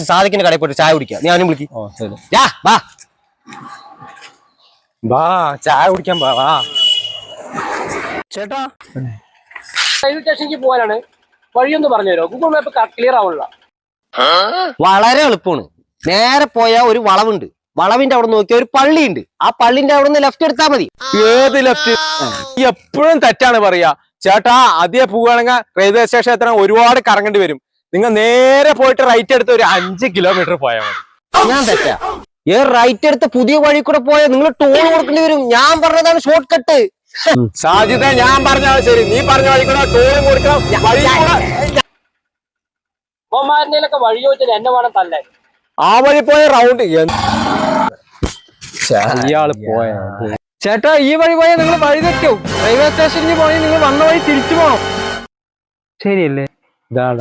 സാധിക്കുന്ന കടയിൽ പോയിട്ട് ചായ കുടിക്കാം. നീ അവനും വിളിക്കും. ചായ കുടിക്കാൻ വാ. ചേട്ടാ റെയിൽവേ സ്റ്റേഷനിലേക്ക് പോകാനാണ്. വഴിയൊന്ന് പറഞ്ഞു തരുമോ? ഗൂഗിൾ മാപ്പ് ക്ലിയർ ആവണില്ല. വളരെ എളുപ്പമാണ്. നേരെ പോയാ ഒരു വളവുണ്ട്. വളവിന്റെ അവിടെ നോക്കിയാൽ ഒരു പള്ളിയുണ്ട്. ആ പള്ളിന്റെ അവിടെ നിന്ന് ലെഫ്റ്റ് എടുത്താൽ മതി. ഏത് ലെഫ്റ്റ്? എപ്പോഴും തെറ്റാണ് പറയാ. ചേട്ടാ അതേ പോവുകയാണെങ്കിൽ റെയിൽവേ സ്റ്റേഷൻ എത്താൻ ഒരുപാട് കറങ്ങേണ്ടി വരും. നിങ്ങൾ നേരെ പോയിട്ട് റൈറ്റ് എടുത്ത് ഒരു 5 കിലോമീറ്റർ പോയാൽ മതി. ഞാൻ തെറ്റാ? റൈറ്റ് എടുത്ത് പുതിയ വഴി കൂടെ പോയാൽ നിങ്ങൾ ടോൾ കൊടുക്കേണ്ടി വരും. ഞാൻ പറഞ്ഞതാണ് ഷോർട്ട് കട്ട്. സാജിദ, ഞാൻ പറഞ്ഞാൽ ശരി. നീ പറഞ്ഞ വഴി കൂടെ ടോളും കൊടുക്കണം. അമ്മമാരുടെയിലൊക്കെ വഴി ചോദിച്ചാൽ എന്നെ വേണം തല്ലേ. ആ വഴി പോയ റൗണ്ട് ഇയാള് പോയ. ചേട്ടാ ഈ വഴി പോയാൽ നിങ്ങൾ വഴി തെറ്റും. റെയിൽവേ സ്റ്റേഷനിൽ പോയി നിങ്ങൾ വന്ന വഴി തിരിച്ചു പോകണം. ശരിയല്ലേ? ഇതാണ്